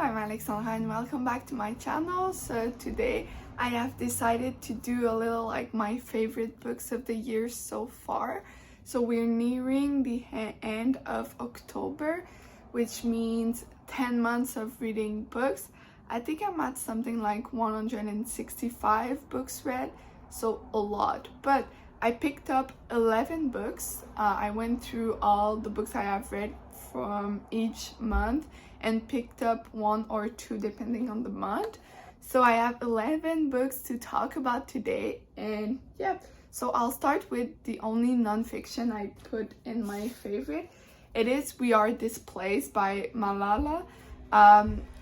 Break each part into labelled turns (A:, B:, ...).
A: I'm Alexandra and welcome back to my channel. So today I have decided to do a little like my favorite books of the year so far. So we're nearing the end of October, which means 10 months of reading books. I think I'm at something like 165 books read, so a lot. But I picked up 11 books. I went through all the books I have read from each month and picked up one or two depending on the month. So I have 11 books to talk about today, and yeah, so I'll start with the only non-fiction I put in my favorite. It is We Are Displaced by Malala.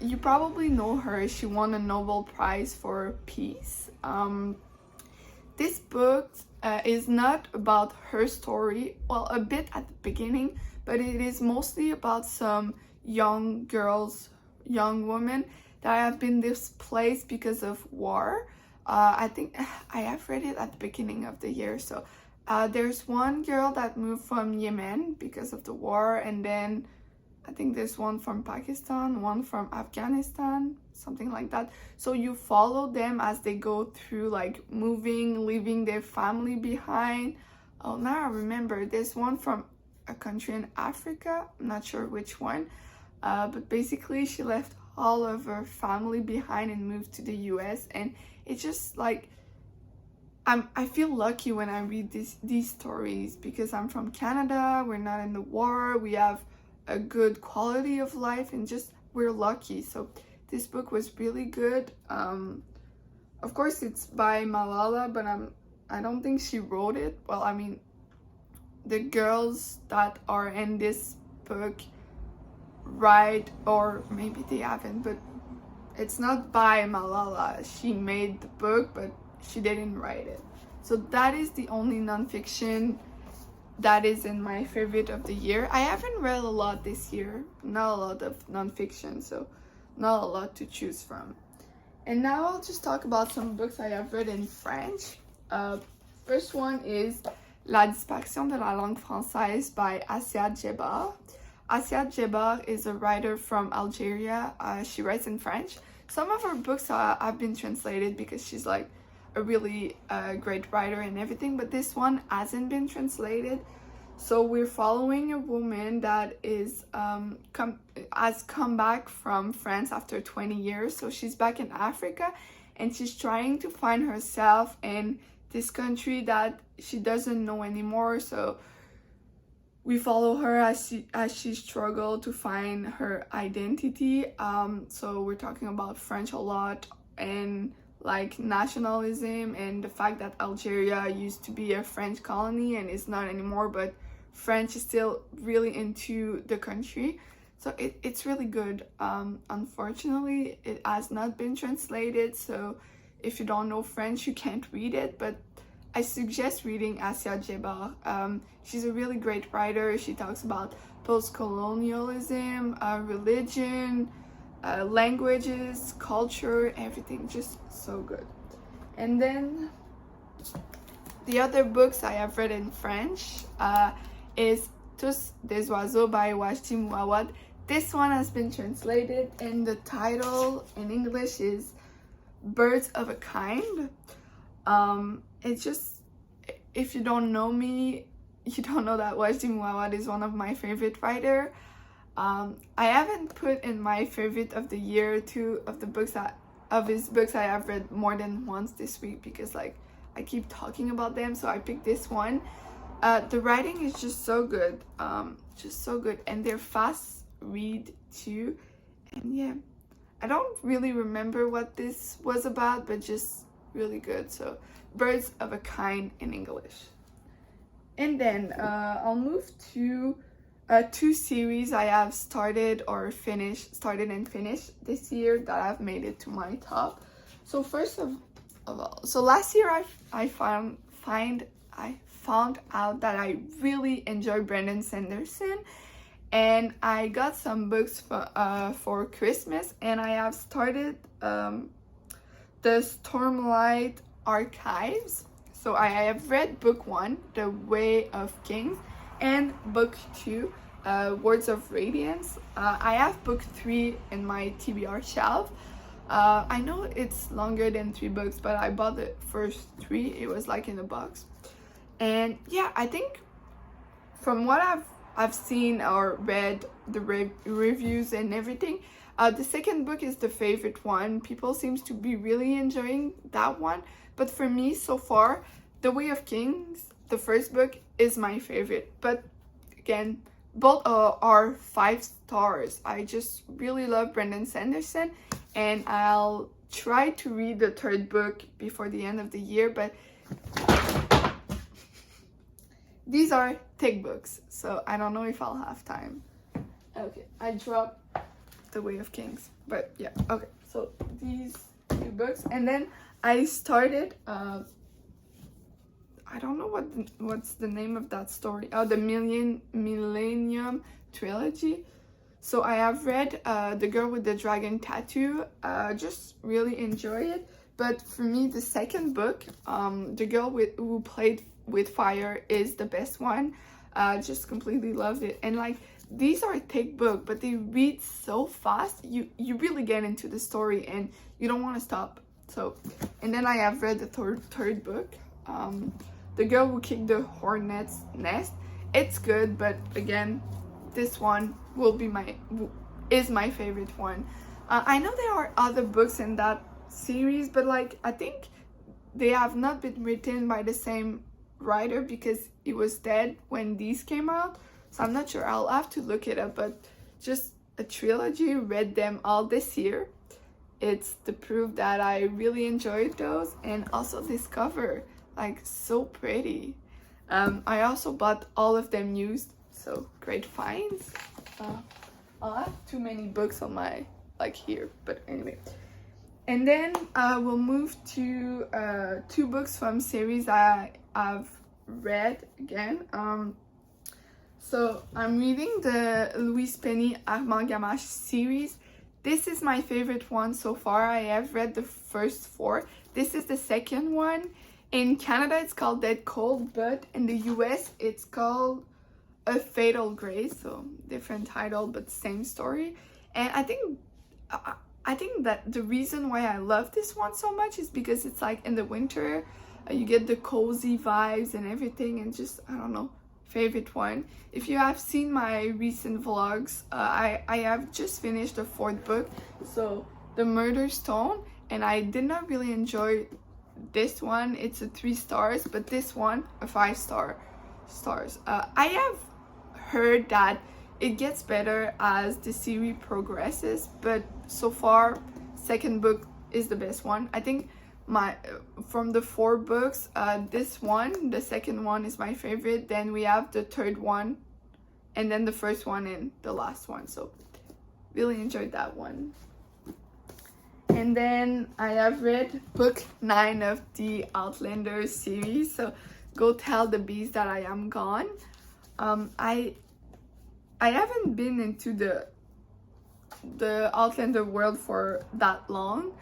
A: You probably know her. She won a Nobel Prize for Peace. This book is not about her story, well, a bit at the beginning, but it is mostly about some young girls, young women that have been displaced because of war. I think I have read it at the beginning of the year. So there's one girl that moved from Yemen because of the war, and then I think there's one from Pakistan, one from Afghanistan, something like that. So you follow them as they go through like moving, leaving their family behind. Oh, now I remember, there's one from a country in Africa, I'm not sure which one, but basically she left all of her family behind and moved to the US, and it's just like I feel lucky when I read these stories because I'm from Canada, we're not in the war, we have a good quality of life, and just we're lucky. So this book was really good. Of course it's by Malala, but I don't think she wrote it. Well, I mean, the girls that are in this book write, or maybe they haven't, but it's not by Malala. She made the book, but she didn't write it. So that is the only non-fiction that is in my favorite of the year. I haven't read a lot this year, not a lot of non-fiction, so not a lot to choose from. And now I'll just talk about some books I have read in French. First one is La disparition de la langue française by Assia Djebar. Assia Djebar is a writer from Algeria. She writes in French. Some of her books have been translated because she's like a really great writer and everything, but this one hasn't been translated. So we're following a woman that is has come back from France after 20 years. So she's back in Africa and she's trying to find herself in this country that she doesn't know anymore. So we follow her as she struggled to find her identity. So we're talking about French a lot, and like nationalism, and the fact that Algeria used to be a French colony and is not anymore, but French is still really into the country. So it's really good. Unfortunately, it has not been translated, so if you don't know French, you can't read it, but I suggest reading Assia Djebar. She's a really great writer. She talks about post-colonialism, religion, languages, culture, everything, just so good. And then the other books I have read in French is Tous des oiseaux by Wajdi Mouawad. This one has been translated, and the title in English is Birds of a Kind. It's just, if you don't know me, you don't know that Wajdi Mouawad is one of my favorite writers. I haven't put in my favorite of the year two of his books I have read more than once this week because like I keep talking about them, so I picked this one. The writing is just so good, and they're fast read too, and yeah, I don't really remember what this was about, but just really good. So Birds of a Kind in English. And then I'll move to two series I have started and finished this year that I've made it to my top. So first of all, so last year I found out that I really enjoy Brandon Sanderson, and I got some books for Christmas, and I have started the Stormlight Archives. So I have read book 1, The Way of Kings, and book 2, Words of Radiance. I have book 3 in my TBR shelf. I know it's longer than 3 books, but I bought the first 3. It was like in a box. And yeah, I think from what I've seen or read the reviews and everything, the second book is the favorite one. People seems to be really enjoying that one. But for me, so far, The Way of Kings, the first book, is my favorite. But again, both are 5 stars. I just really love Brandon Sanderson, and I'll try to read the 3rd book before the end of the year, but these are thick books, so I don't know if I'll have time. Okay, I dropped The Way of Kings, but yeah, okay, so these 2 books, and then I started, I don't know what's the name of that story. Oh, the Millennium Trilogy. So I have read The Girl with the Dragon Tattoo. Just really enjoy it. But for me, the second book, The Girl Who Played with Fire, is the best one. Just completely loved it. And like, these are a thick book, but they read so fast. You really get into the story and you don't want to stop. So, and then I have read the third book. The Girl Who Kicked the Hornet's Nest. It's good, but again, this one is my favorite one. I know there are other books in that series, but like, I think they have not been written by the same writer because he was dead when these came out. So I'm not sure. I'll have to look it up, but just a trilogy. Read them all this year. It's the proof that I really enjoyed those, and also this cover. Like, so pretty. I also bought all of them used, so great finds. I'll have too many books on my, like, here, but anyway. And then we'll move to 2 books from series I've read again. So I'm reading the Louise Penny Armand Gamache series. This is my favorite one so far. I have read the first 4. This is the second one. In Canada, it's called Dead Cold, but in the US, it's called A Fatal Grace, so different title, but same story. And I think that the reason why I love this one so much is because it's like in the winter, you get the cozy vibes and everything, and just, I don't know, favorite one. If you have seen my recent vlogs, I have just finished the 4th book, so The Murder Stone, and I did not really enjoy this one. It's a 3 stars, but this one a 5 stars. I have heard that it gets better as the series progresses, but so far second book is the best one. I think from the 4 books, this one, the second one, is my favorite. Then we have the 3rd one, and then the first one and the last one. So really enjoyed that one. And then I have read book 9 of the Outlander series, so Go Tell the Bees That I Am Gone. I haven't been into the Outlander world for that long,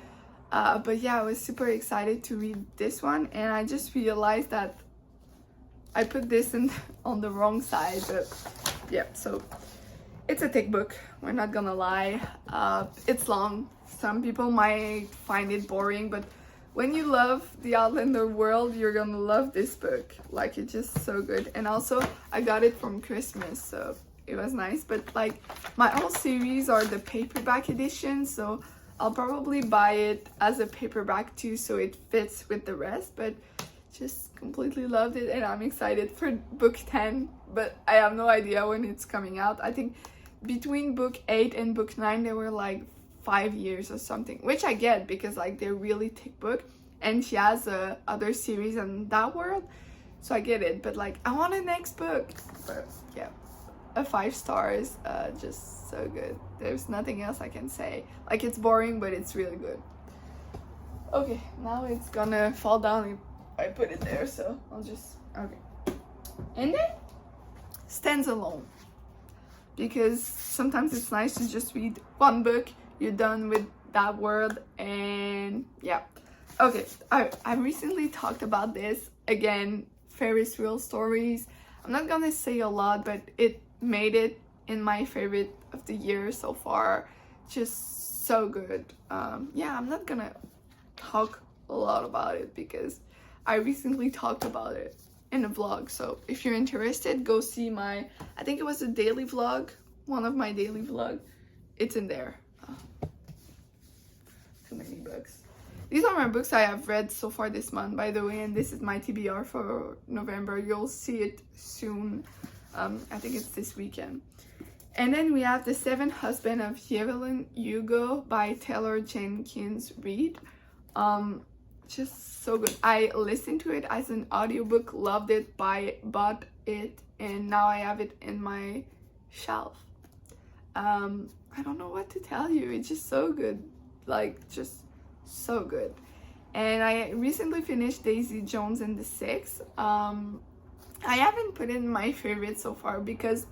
A: but yeah, I was super excited to read this one, and I just realized that I put this on the wrong side, but yeah, so it's a thick book, we're not gonna lie. It's long. Some people might find it boring, but when you love the Outlander world, you're gonna love this book. Like, it's just so good. And also, I got it from Christmas, so it was nice. But like, my whole series are the paperback edition, so I'll probably buy it as a paperback too, so it fits with the rest. But just completely loved it, and I'm excited for book 10, but I have no idea when it's coming out. I think between book 8 and book 9, there were like 5 years or something, which I get because like they're really thick book, and she has other series in that world, so I get it. But like, I want a next book. But yeah, a 5 stars. Just so good. There's nothing else I can say. Like, it's boring, but it's really good. Okay, now it's gonna fall down if I put it there, so I'll just, okay. And then Stands Alone, because sometimes it's nice to just read one book, you're done with that world, and yeah. Okay, I recently talked about this again, Fairies real stories. I'm not gonna say a lot, but it made it in my favorite of the year so far. Just so good. Yeah, I'm not gonna talk a lot about it because I recently talked about it in a vlog. So if you're interested, go see my, I think it was a daily vlog, one of my daily vlog. It's in there. Too many books. These are my books I have read so far this month, by the way, and this is my TBR for November. You'll see it soon. I think it's this weekend. And then we have The Seven Husbands of Evelyn Hugo by Taylor Jenkins Reid. Just so good. I listened to it as an audiobook, loved it, bought it, and now I have it in my shelf. I don't know what to tell you. It's just so good. Like, just so good. And I recently finished Daisy Jones and the Six. I haven't put in my favorite so far because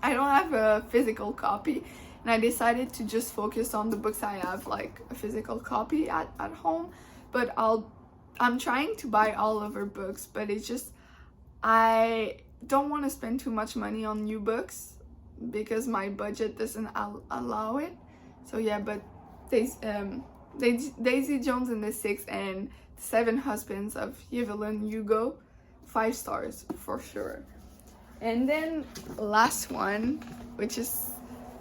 A: I don't have a physical copy, and I decided to just focus on the books I have, like a physical copy at home. But I'm trying to buy all of her books, but it's just, I don't want to spend too much money on new books because my budget doesn't allow it. So yeah, but Daisy Jones and the Six and Seven Husbands of Evelyn Hugo, 5 stars for sure. And then last one, which is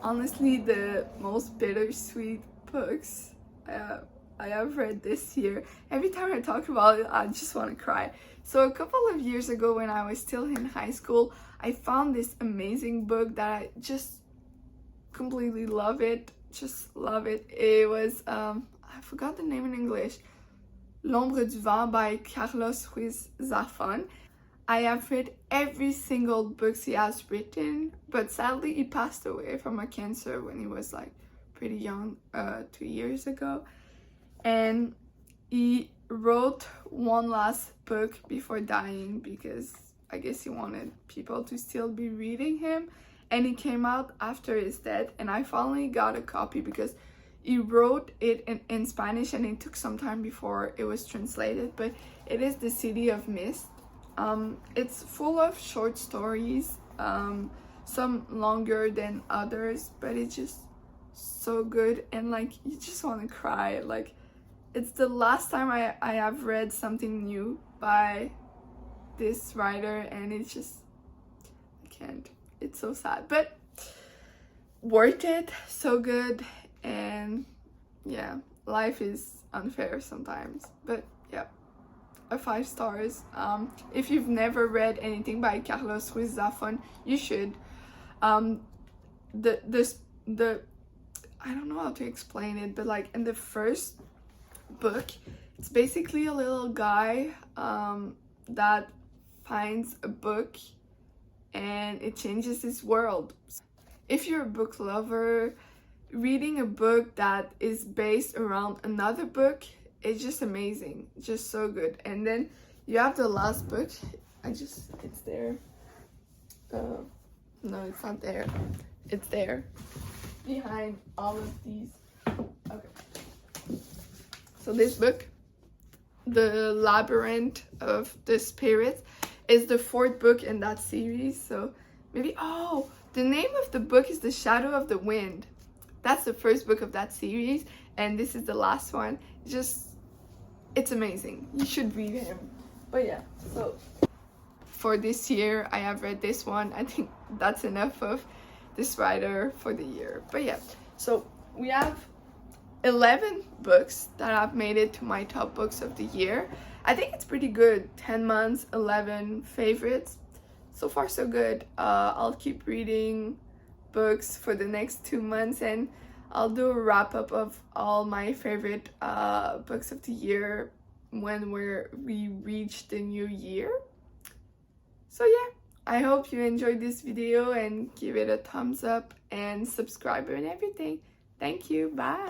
A: honestly the most bittersweet books I have read this year. Every time I talk about it, I just want to cry. So a couple of years ago, when I was still in high school, I found this amazing book that I just completely love it. Just love it. It was, I forgot the name in English, L'Ombre du Vent by Carlos Ruiz Zafón. I have read every single book he has written, but sadly he passed away from a cancer when he was like pretty young, 2 years ago. And he wrote one last book before dying because I guess he wanted people to still be reading him. And it came out after his death, and I finally got a copy because he wrote it in Spanish and it took some time before it was translated, but it is The City of Mist. It's full of short stories, some longer than others, but it's just so good, and like you just want to cry. Like, it's the last time I have read something new by this writer, and it's just, I can't. It's so sad, but worth it. So good. And yeah, life is unfair sometimes, but yeah, a 5 stars. If you've never read anything by Carlos Ruiz Zafón, you should. The I don't know how to explain it, but like in the first book, it's basically a little guy that finds a book and it changes his world. If you're a book lover, reading a book that is based around another book, it's just amazing, just so good. And then you have the last book. It's there. No, it's not there. It's there behind all of these. Okay. So this book, The Labyrinth of the Spirits, is the 4th book in that series. So maybe, oh, the name of the book is The Shadow of the Wind. That's the 1st book of that series, and this is the last one. It's amazing. You should read him. But yeah, so for this year, I have read this one. I think that's enough of this writer for the year. But yeah, so we have 11 books that have made it to my top books of the year. I think it's pretty good. 10 months, 11 favorites. So far, so good. I'll keep reading books for the next 2 months, and I'll do a wrap-up of all my favorite books of the year when we reach the new year. So yeah, I hope you enjoyed this video and give it a thumbs up and subscribe and everything. Thank you. Bye.